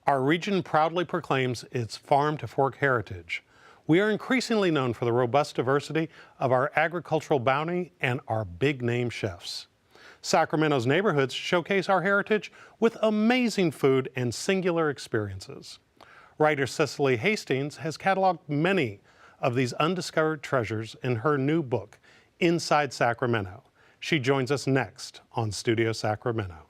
Our region proudly proclaims its farm-to-fork heritage. We are increasingly known for the robust diversity of our agricultural bounty and our big-name chefs. Sacramento's neighborhoods showcase our heritage with amazing food and singular experiences. Writer Cecily Hastings has cataloged many of these undiscovered treasures in her new book, Inside Sacramento. She joins us next on Studio Sacramento.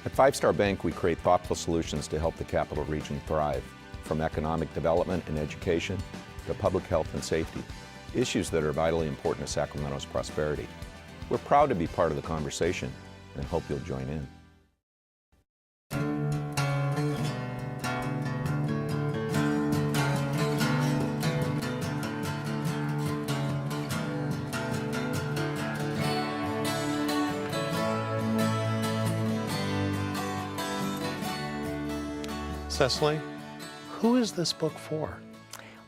At Five Star Bank, we create thoughtful solutions to help the capital region thrive, from economic development and education to public health and safety, issues that are vitally important to Sacramento's prosperity. We're proud to be part of the conversation and hope you'll join in. Cecily, who is this book for?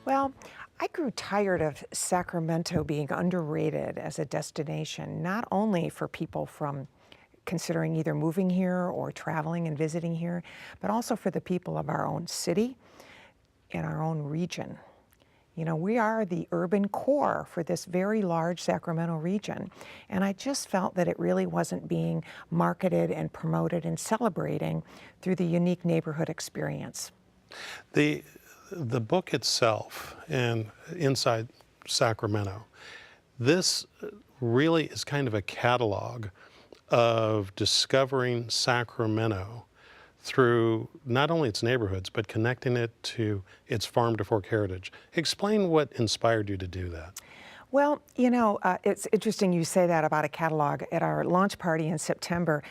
Well, I grew tired of Sacramento being underrated as a destination, not only for people from considering either moving here or traveling and visiting here, but also for the people of our own city and our own region. You know, we are the urban core for this very large Sacramento region, and I just felt that it really wasn't being marketed and promoted and celebrating through the unique neighborhood experience. The book itself and Inside Sacramento, this really is kind of a catalog of discovering Sacramento through not only its neighborhoods, but connecting it to its farm-to-fork heritage. Explain what inspired you to do that. Well, you know, it's interesting you say that about a catalog. At our launch party in September,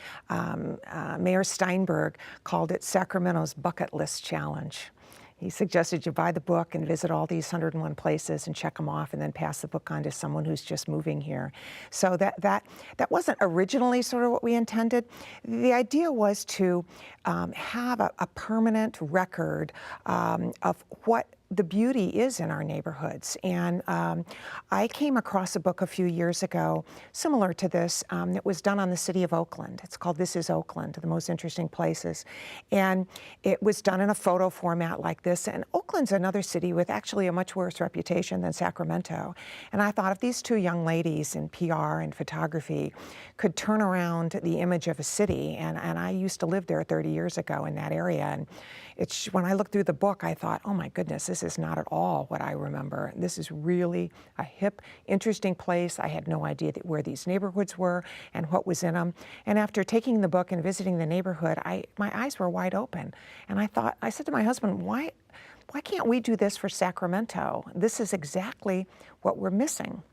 Mayor Steinberg called it Sacramento's Bucket List Challenge. He suggested you buy the book and visit all these 101 places and check them off and then pass the book on to someone who's just moving here. So that wasn't originally sort of what we intended. The idea was to have a permanent record of what the beauty is in our neighborhoods. And I came across a book a few years ago similar to this that was done on the city of Oakland. It's called This is Oakland, the Most Interesting Places. And it was done in a photo format like this. And Oakland's another city with actually a much worse reputation than Sacramento. And I thought if these two young ladies in PR and photography could turn around the image of a city, and I used to live there 30 years ago in that area, and when I looked through the book, I thought, oh my goodness, this is not at all what I remember. This is really a hip, interesting place. I had no idea where these neighborhoods were and what was in them. And after taking the book and visiting the neighborhood, my eyes were wide open. And I said to my husband, why can't we do this for Sacramento? This is exactly what we're missing.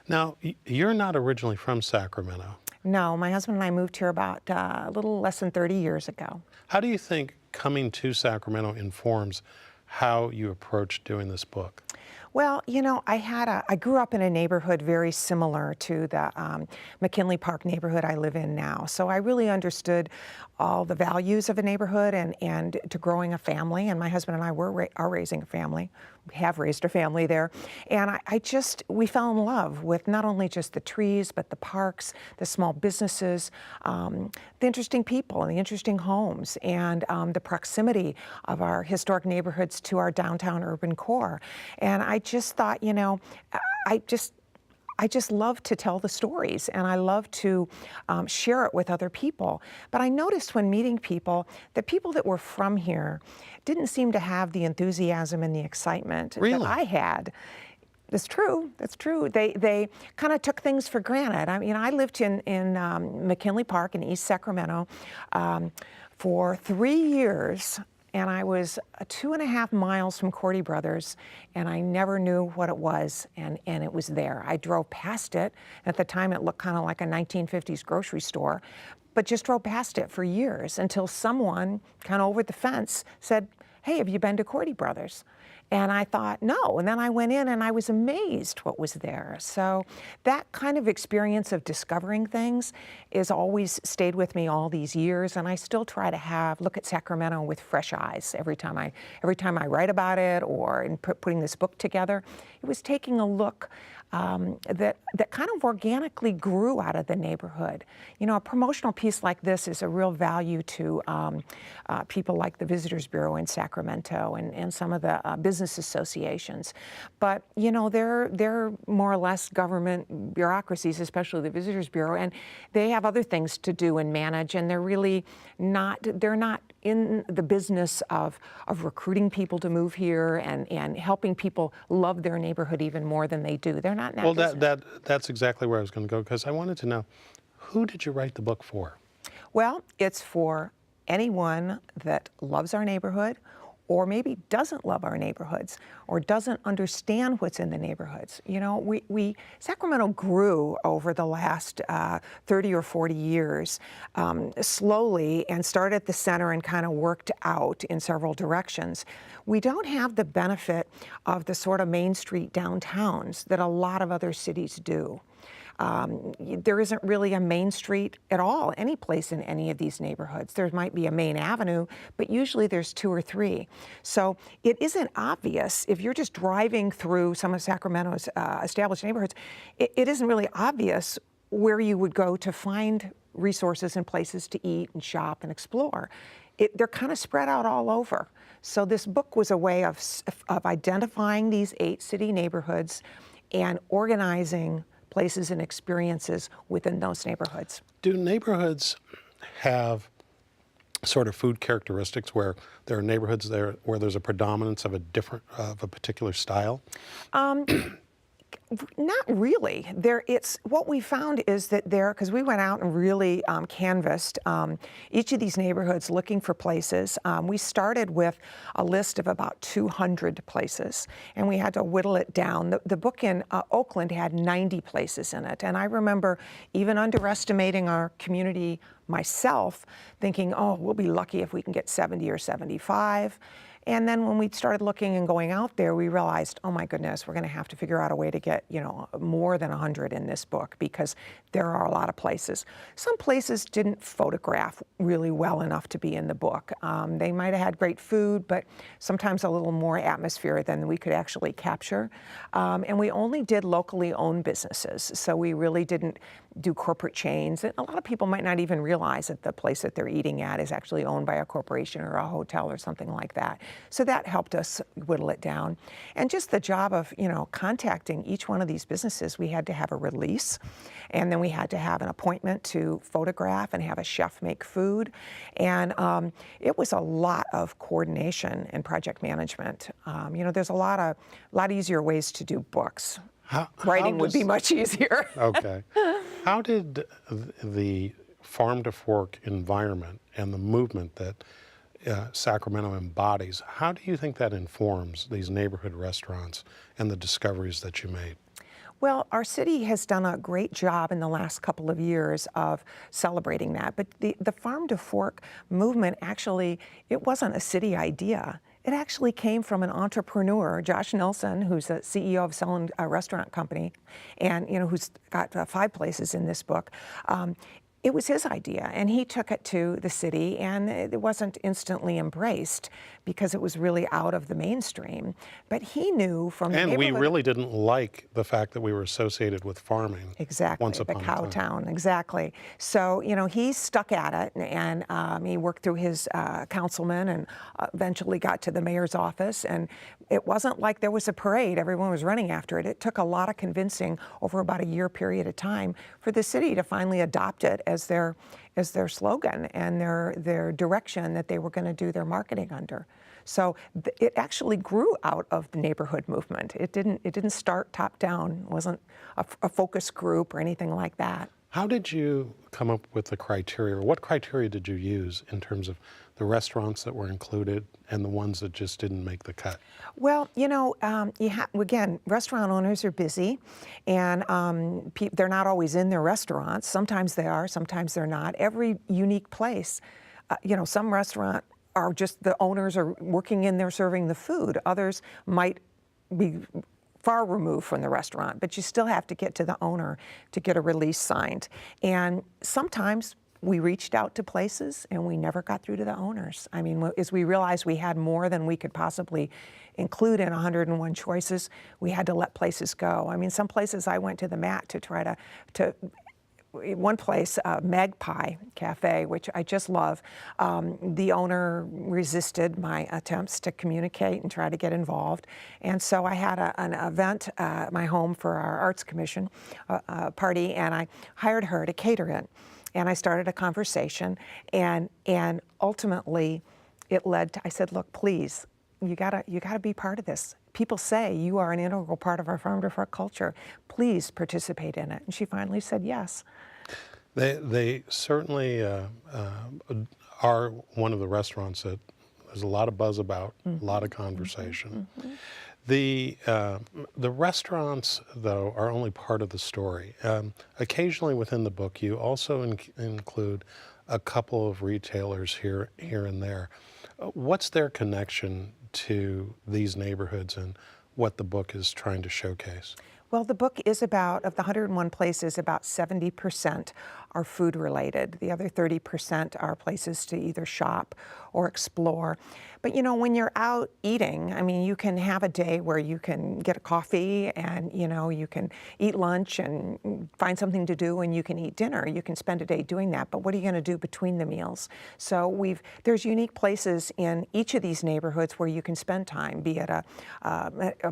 Now, you're not originally from Sacramento. No, my husband and I moved here about a little less than 30 years ago. How do you think coming to Sacramento informs how you approach doing this book? Well, you know, I grew up in a neighborhood very similar to the McKinley Park neighborhood I live in now. So I really understood all the values of a neighborhood and to growing a family. And my husband and I are raising a family. We have raised a family there. And we fell in love with not only just the trees, but the parks, the small businesses, the interesting people and the interesting homes, and the proximity of our historic neighborhoods to our downtown urban core. And I just thought, you know, I just love to tell the stories, and I love to share it with other people. But I noticed when meeting people, the people that were from here didn't seem to have the enthusiasm and the excitement that I had. That's true. That's true. They kind of took things for granted. I mean, I lived in McKinley Park in East Sacramento for 3 years. And I was 2.5 miles from Cordy Brothers, and I never knew what it was, and it was there. I drove past it. At the time, it looked kind of like a 1950s grocery store, but just drove past it for years until someone kind of over the fence said, hey, have you been to Cordy Brothers? And I thought, no. And then I went in and I was amazed what was there. So that kind of experience of discovering things is always stayed with me all these years. And I still try to look at Sacramento with fresh eyes every time I write about it, or in putting this book together. It was taking a look that kind of organically grew out of the neighborhood. You know, a promotional piece like this is a real value to people like the Visitors Bureau in Sacramento and some of the business associations. But, you know, they're more or less government bureaucracies, especially the Visitors Bureau, and they have other things to do and manage, and they're not in the business of recruiting people to move here and helping people love their neighborhood even more than they do. They're not in that Well, business. that's exactly where I was going to go, because I wanted to know, who did you write the book for? Well, it's for anyone that loves our neighborhood, or maybe doesn't love our neighborhoods, or doesn't understand what's in the neighborhoods. You know, Sacramento grew over the last 30 or 40 years slowly, and started at the center and kind of worked out in several directions. We don't have the benefit of the sort of Main Street downtowns that a lot of other cities do. There isn't really a main street at all, any place in any of these neighborhoods. There might be a main avenue, but usually there's 2 or 3. So it isn't obvious, if you're just driving through some of Sacramento's established neighborhoods, it isn't really obvious where you would go to find resources and places to eat and shop and explore. They're kind of spread out all over. So this book was a way of identifying these 8 city neighborhoods and organizing places and experiences within those neighborhoods. Do neighborhoods have sort of food characteristics where there are neighborhoods there where there's a predominance of a particular style? Not really. What we found is that because we went out and really canvassed each of these neighborhoods looking for places. We started with a list of about 200 places, and we had to whittle it down. The book in Oakland had 90 places in it, and I remember even underestimating our community myself, thinking, oh, we'll be lucky if we can get 70 or 75. And then when we started looking and going out there, we realized, oh my goodness, we're going to have to figure out a way to get, you know, more than 100 in this book, because there are a lot of places. Some places didn't photograph really well enough to be in the book. They might have had great food, but sometimes a little more atmosphere than we could actually capture. And we only did locally owned businesses, so we really didn't do corporate chains. A lot of people might not even realize that the place that they're eating at is actually owned by a corporation or a hotel or something like that. So that helped us whittle it down. And just the job of, you know, contacting each one of these businesses, we had to have a release, and then we had to have an appointment to photograph and have a chef make food. And it was a lot of coordination and project management. You know, there's a lot easier ways to do books. Writing would be much easier. Okay. How did the farm to fork environment and the movement that Sacramento embodies, how do you think that informs these neighborhood restaurants and the discoveries that you made? Well, our city has done a great job in the last couple of years of celebrating that. But the farm to fork movement, actually, it wasn't a city idea. It actually came from an entrepreneur, Josh Nelson, who's the CEO of Selling a Restaurant Company, and who's got 5 places in this book. It was his idea, and he took it to the city, and it wasn't instantly embraced because it was really out of the mainstream. But he knew from the And we neighborhood— really didn't like the fact that we were associated with farming. Exactly, once the upon a cow time. town, exactly. So, he stuck at it, and he worked through his councilman and eventually got to the mayor's office. And it wasn't like there was a parade, everyone was running after it. It took a lot of convincing over about a year period of time for the city to finally adopt it as their slogan and their direction that they were going to do their marketing under. So it actually grew out of the neighborhood movement. It didn't start top down. It wasn't a focus group or anything like that. How did you come up with the criteria, or what criteria did you use in terms of the restaurants that were included and the ones that just didn't make the cut? Well, again, restaurant owners are busy, and they're not always in their restaurants. Sometimes they are, sometimes they're not. Every unique place, some restaurant are just the owners are working in there serving the food. Others might be far removed from the restaurant, but you still have to get to the owner to get a release signed. And sometimes we reached out to places and we never got through to the owners. I mean, as we realized we had more than we could possibly include in 101 choices, we had to let places go. I mean, some places I went to the mat to try to one place, Magpie Cafe, which I just love, the owner resisted my attempts to communicate and try to get involved. And so I had an event at my home for our Arts Commission party, and I hired her to cater it. And I started a conversation, and ultimately it led to, I said, look, please, you gotta be part of this. People say you are an integral part of our farm to fork culture. Please participate in it. And she finally said yes. They certainly are one of the restaurants that there's a lot of buzz about, a lot of conversation. The restaurants, though, are only part of the story. Occasionally within the book, you also include a couple of retailers here and there. What's their connection to these neighborhoods and what the book is trying to showcase? Well, the book is about, of the 101 places, about 70% are food related. The other 30% are places to either shop or explore. But you know, when you're out eating, I mean, you can have a day where you can get a coffee and you know, you can eat lunch and find something to do, and you can eat dinner. You can spend a day doing that, but what are you going to do between the meals? So there's unique places in each of these neighborhoods where you can spend time, be it a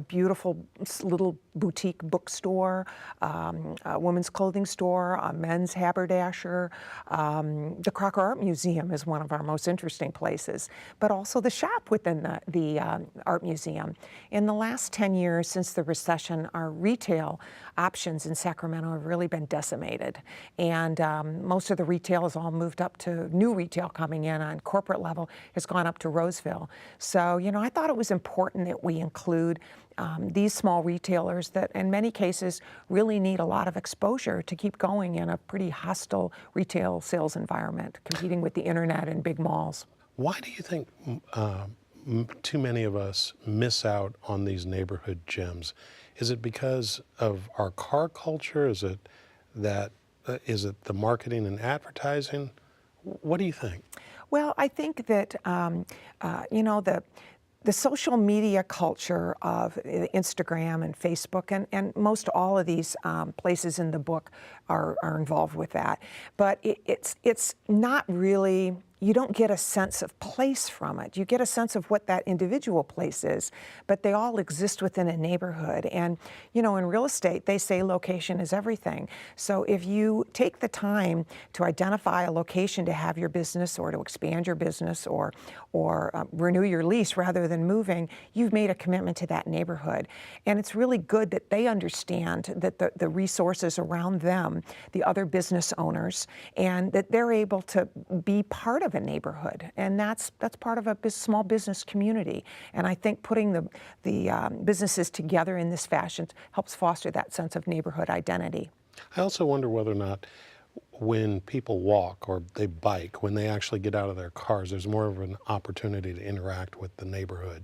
beautiful little boutique bookstore, a women's clothing store, a men's haberdasher. The Crocker Art Museum is one of our most interesting places, but also the shop within the art museum. In the last 10 years since the recession, our retail options in Sacramento have really been decimated. And most of the retail has all moved up to new retail coming in on corporate level has gone up to Roseville. So, you know, I thought it was important that we include these small retailers that in many cases really need a lot of exposure to keep going in a pretty hostile retail sales environment, competing with the internet and big malls. Why do you think too many of us miss out on these neighborhood gems? Is it because of our car culture? Is it the marketing and advertising? What do you think? Well, I think that you know, the social media culture of Instagram and Facebook and most all of these places in the book are involved with that. But it's not really, you don't get a sense of place from it. You get a sense of what that individual place is, but they all exist within a neighborhood. And, you know, in real estate, they say location is everything. So if you take the time to identify a location to have your business or to expand your business or renew your lease rather than moving, you've made a commitment to that neighborhood. And it's really good that they understand that the resources around them, the other business owners, and that they're able to be part of a neighborhood, and that's part of a small business community. And I think putting the businesses together in this fashion helps foster that sense of neighborhood identity. I also wonder whether or not when people walk or they bike, when they actually get out of their cars, there's more of an opportunity to interact with the neighborhood.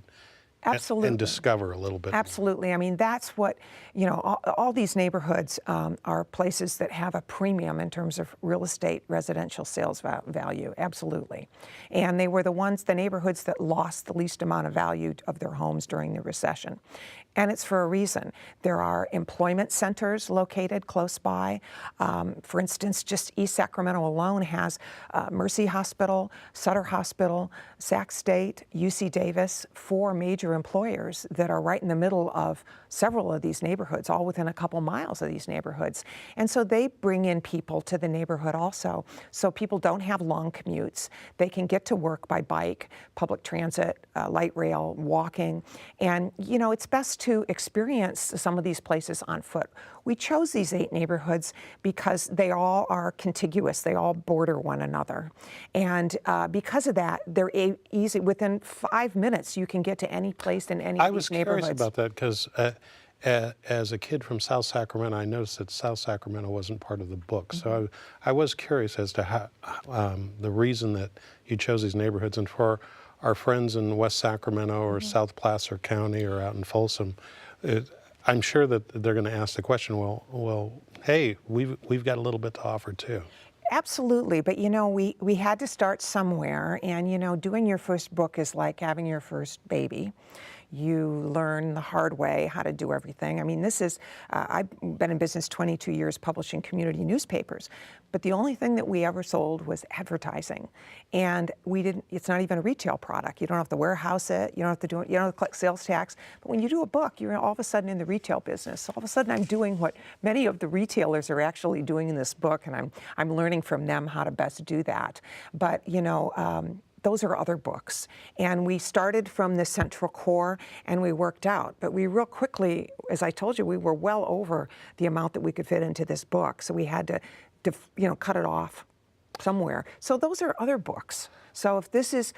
Absolutely. And discover a little bit Absolutely. more. I mean, that's what, you know, all these neighborhoods are places that have a premium in terms of real estate residential sales value. Absolutely. And they were the neighborhoods that lost the least amount of value of their homes during the recession. And it's for a reason. There are employment centers located close by. For instance, just East Sacramento alone has Mercy Hospital, Sutter Hospital, Sac State, UC Davis, 4 major employers that are right in the middle of several of these neighborhoods, all within a couple miles of these neighborhoods. And so they bring in people to the neighborhood also. So people don't have long commutes. They can get to work by bike, public transit, light rail, walking. And, you know, it's best to experience some of these places on foot. We chose these 8 neighborhoods because they all are contiguous. They all border one another. And because of that, they're easy. Within 5 minutes, you can get to any place in any of these neighborhoods. I was curious about that because as a kid from South Sacramento, I noticed that South Sacramento wasn't part of the book. Mm-hmm. So I was curious as to how the reason that you chose these neighborhoods. And for our friends in West Sacramento or South Placer County or out in Folsom, I'm sure that they're going to ask the question, well, hey, we've got a little bit to offer too. Absolutely, but you know, we had to start somewhere, and you know, doing your first book is like having your first baby. You learn the hard way how to do everything. I mean, this is, I've been in business 22 years publishing community newspapers, but the only thing that we ever sold was advertising. And we didn't, it's not even a retail product. You don't have to warehouse it, you don't have to do it, you don't have to collect sales tax. But when you do a book, you're all of a sudden in the retail business. So all of a sudden I'm doing what many of the retailers are actually doing in this book, and I'm learning from them how to best do that. But, you know, those are other books. And we started from the central core and we worked out. But we real quickly, as I told you, we were well over the amount that we could fit into this book. So we had to you know, cut it off somewhere. So those are other books. So if this is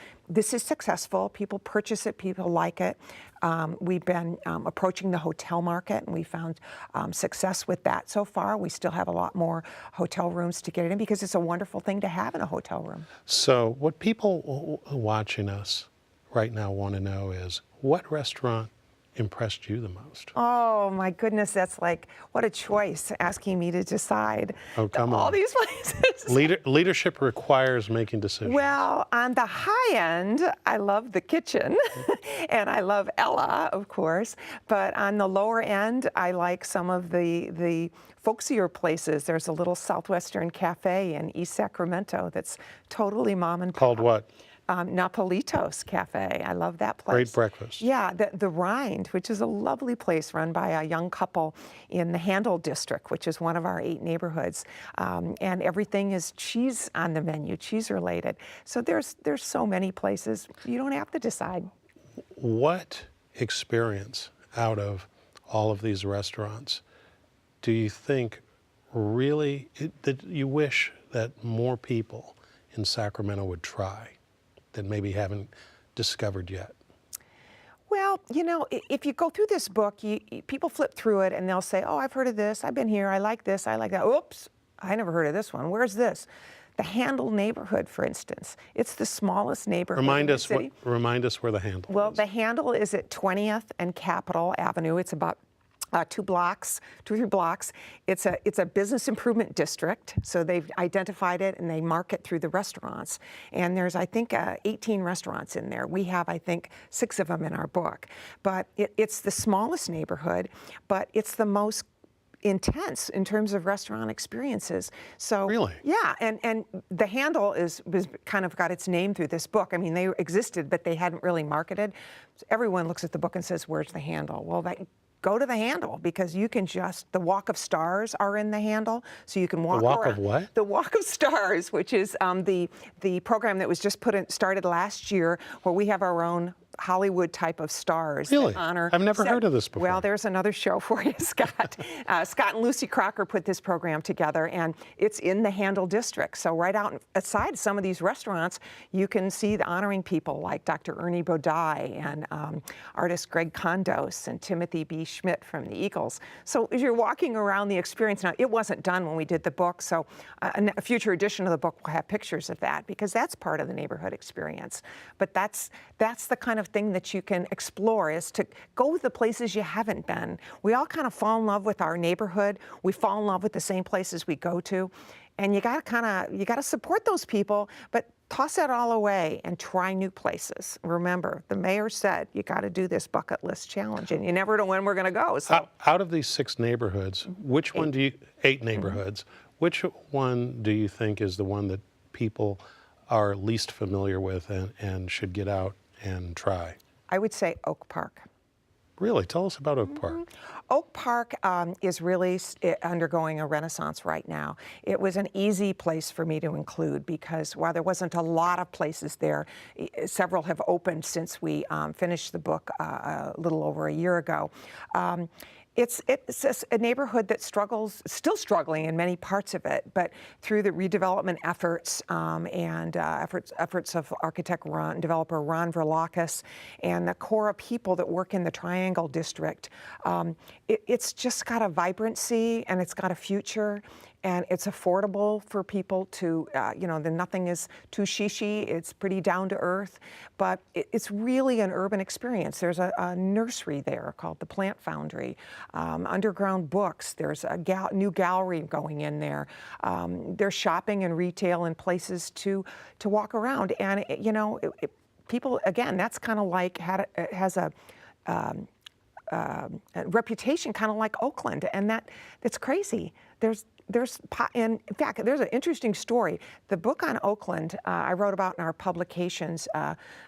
successful, people purchase it, people like it. We've been approaching the hotel market, and we found success with that so far. We still have a lot more hotel rooms to get it in because it's a wonderful thing to have in a hotel room. So what people watching us right now want to know is, what restaurant impressed you the most? Oh my goodness, that's like, what a choice, asking me to decide. Oh, come all on. These places. Leadership requires making decisions. Well, on the high end, I love the kitchen, and I love Ella, of course. But on the lower end, I like some of the folksier places. There's a little Southwestern cafe in East Sacramento that's totally mom and pop. Called what? Napolitos Cafe. I love that place. Great breakfast. Yeah, the Rind, which is a lovely place run by a young couple in the Handel district, which is one of our 8 neighborhoods. And everything is cheese on the menu, cheese related. So there's so many places. You don't have to decide. What experience out of all of these restaurants do you think really that you wish that more people in Sacramento would try, that maybe haven't discovered yet? Well, you know, if you go through this book, people flip through it and they'll say, oh, I've heard of this, I've been here, I like this, I like that. Oops, I never heard of this one. Where's this? The Handel neighborhood, for instance. It's the smallest neighborhood in the city. Remind us where the Handel Well, is. the Handel is at 20th and Capitol Avenue. It's about 2 or 3 blocks. It's a business improvement district, so they've identified it and they mark it through the restaurants. And there's, I think, 18 restaurants in there. We have, I think, 6 of them in our book. But it's the smallest neighborhood, but it's the most intense in terms of restaurant experiences. So really? Yeah, and the Handel was kind of got its name through this book. I mean, they existed, but they hadn't really marketed. So everyone looks at the book and says, where's the Handel? Well, go to the Handel, because you can the Walk of Stars are in the Handel, so you can walk around. The Walk of what? The Walk of Stars, which is the program that was just started last year, where we have our own Hollywood type of stars. Really? That honor. I've never heard of this before. Well, there's another show for you, Scott. Scott and Lucy Crocker put this program together, and it's in the Handel district. So right outside some of these restaurants, you can see the honoring people like Dr. Ernie Bodai and artist Greg Kondos and Timothy B. Schmidt from the Eagles. So as you're walking around the experience, now it wasn't done when we did the book, so a future edition of the book will have pictures of that, because that's part of the neighborhood experience. But that's the kind of thing that you can explore, is to go to the places you haven't been. We all kind of fall in love with our neighborhood. We fall in love with the same places we go to. And you gotta support those people, but toss that all away and try new places. Remember, the mayor said you gotta do this bucket list challenge, and you never know when we're gonna go. So out of these 6 neighborhoods, which one do you, 8 neighborhoods, which one do you think is the one that people are least familiar with and should get out and try? I would say Oak Park. Really? Tell us about Oak Park. Oak Park is really undergoing a renaissance right now. It was an easy place for me to include, because while there wasn't a lot of places there, several have opened since we finished the book a little over a year ago. It's a neighborhood that still struggling in many parts of it, but through the redevelopment efforts and efforts of architect developer Ron Verlakis and the core of people that work in the Triangle District, it's just got a vibrancy and it's got a future, and it's affordable for people to, nothing is too shishy. It's pretty down to earth, but it's really an urban experience. There's a nursery there called the Plant Foundry, underground books. There's a new gallery going in there. There's shopping and retail and places to walk around. And, people, again, that's kind of like, has a reputation kind of like Oakland, and that's crazy. In fact, there's an interesting story. The book on Oakland I wrote about in our publications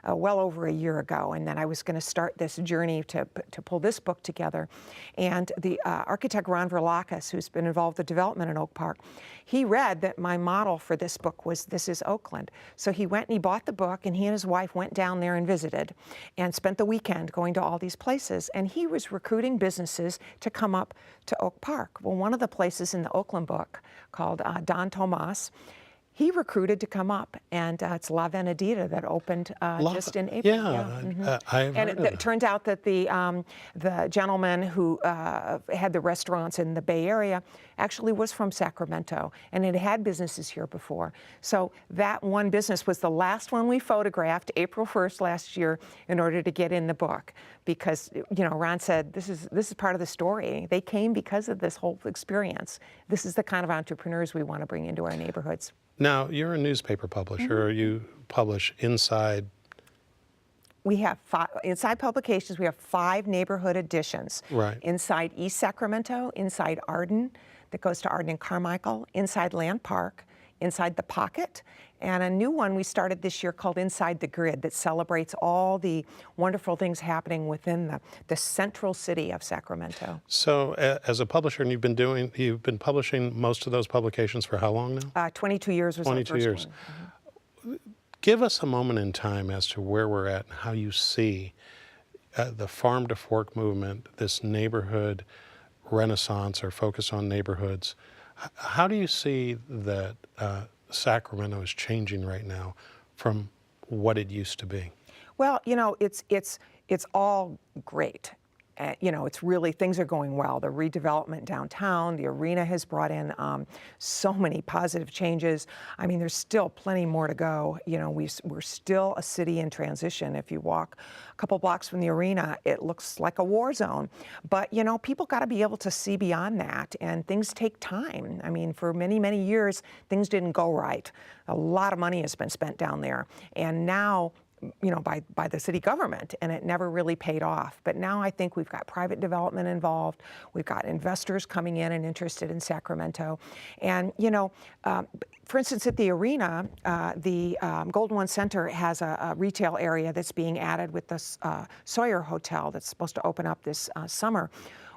well over a year ago, and then I was going to start this journey to pull this book together. And the architect Ron Verlakis, who's been involved with development in Oak Park, he read that my model for this book was "This is Oakland." So he went and he bought the book, and he and his wife went down there and visited, and spent the weekend going to all these places. And he was recruiting businesses to come up to Oak Park. Well, one of the places in the Oakland book called Don Tomas, he recruited to come up, and it's La Venedita that opened just in April. I've heard of it turned out that the gentleman who had the restaurants in the Bay Area actually was from Sacramento, and it had businesses here before. So that one business was the last one we photographed, April 1st last year, in order to get in the book, because Ron said this is part of the story. They came because of this whole experience. This is the kind of entrepreneurs we want to bring into our neighborhoods. Now, you're a newspaper publisher. You publish inside. We have inside publications. We have 5 neighborhood editions. Right. Inside East Sacramento, inside Arden, that goes to Arden and Carmichael, inside Land Park, inside The Pocket, and a new one we started this year called Inside the Grid that celebrates all the wonderful things happening within the central city of Sacramento. So, as a publisher, and you've been publishing most of those publications for how long now? 22 years was 22 our first years. one. Give us a moment in time as to where we're at and how you see the farm to fork movement, this neighborhood renaissance or focus on neighborhoods. How do you see that Sacramento is changing right now from what it used to be? Well, it's all great. It's really, things are going well. The redevelopment downtown, the arena has brought in so many positive changes. I mean, there's still plenty more to go. We're still a city in transition. If you walk a couple blocks from the arena, it looks like a war zone. But, people got to be able to see beyond that, and things take time. I mean, for many, many years, things didn't go right. A lot of money has been spent down there. And now, by the city government, and it never really paid off. But now I think we've got private development involved. We've got investors coming in and interested in Sacramento. And, for instance, at the arena, the Golden One Center has a retail area that's being added with the Sawyer Hotel that's supposed to open up this summer.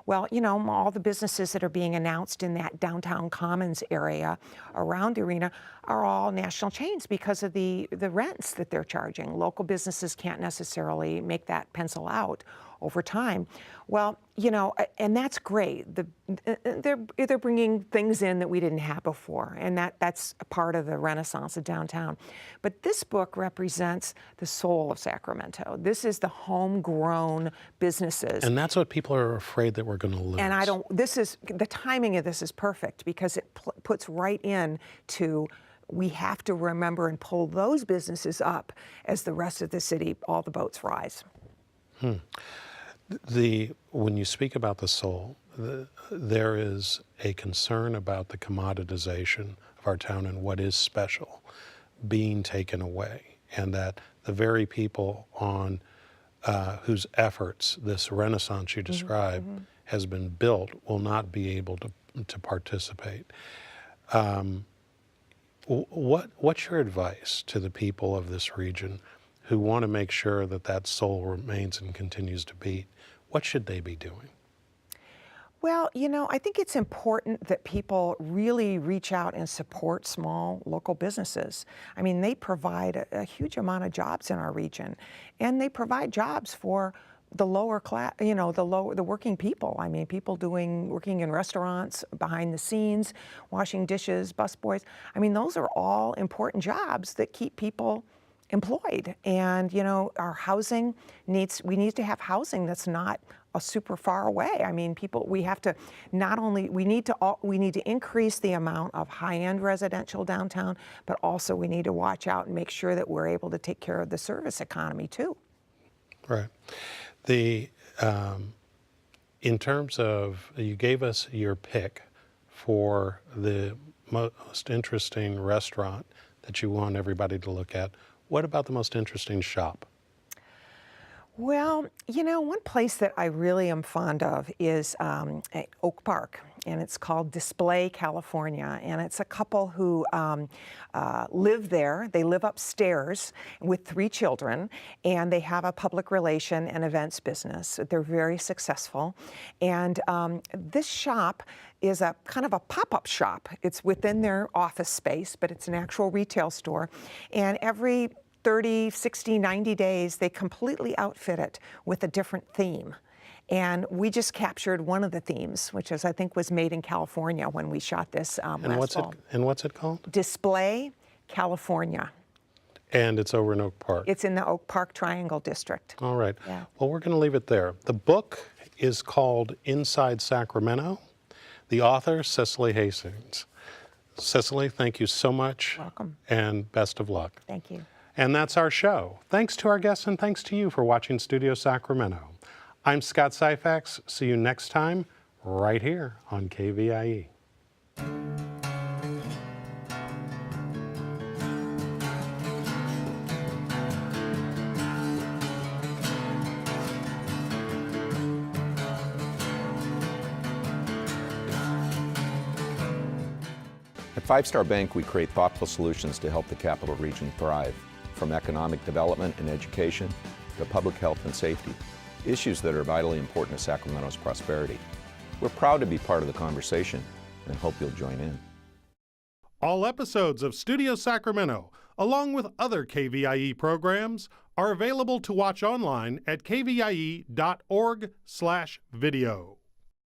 Well, all the businesses that are being announced in that downtown commons area around the arena are all national chains because of the rents that they're charging. Local businesses can't necessarily make that pencil out over time. Well, and that's great. They're bringing things in that we didn't have before, and that's a part of the renaissance of downtown. But this book represents the soul of Sacramento. This is the homegrown businesses. And that's what people are afraid that we're going to lose. And the timing of this is perfect because it puts right in to, we have to remember and pull those businesses up as the rest of the city, all the boats rise. When you speak about the soul, there is a concern about the commoditization of our town and what is special being taken away, and that the very people on whose efforts this renaissance you describe has been built will not be able to participate. What's your advice to the people of this region who want to make sure that soul remains and continues to beat? What should they be doing? Well, I think it's important that people really reach out and support small local businesses. I mean, they provide a huge amount of jobs in our region, and they provide jobs for the lower class, the working people. I mean, people working in restaurants, behind the scenes, washing dishes, busboys. I mean, those are all important jobs that keep people employed. And our housing we need to have housing that's not super far away. I mean, we have to we need to increase the amount of high-end residential downtown, but also we need to watch out and make sure that we're able to take care of the service economy too. Right. In terms of, you gave us your pick for the most interesting restaurant that you want everybody to look at. What about the most interesting shop? Well, one place that I really am fond of is at Oak Park, and it's called Display California, and it's a couple who live there. They live upstairs with 3 children, and they have a public relation and events business. They're very successful, and this shop is a kind of a pop-up shop. It's within their office space, but it's an actual retail store, and every 30, 60, 90 days, they completely outfit it with a different theme. And we just captured one of the themes, which I think was made in California when we shot this last fall. And what's it called? Display California. And it's over in Oak Park. It's in the Oak Park Triangle District. All right. Yeah. Well, we're going to leave it there. The book is called Inside Sacramento. The author, Cecily Hastings. Cecily, thank you so much. Welcome. And best of luck. Thank you. And that's our show. Thanks to our guests and thanks to you for watching Studio Sacramento. I'm Scott Syphax. See you next time right here on KVIE. At Five Star Bank, we create thoughtful solutions to help the Capital Region thrive, from economic development and education to public health and safety, issues that are vitally important to Sacramento's prosperity. We're proud to be part of the conversation and hope you'll join in. All episodes of Studio Sacramento, along with other KVIE programs, are available to watch online at kvie.org/video.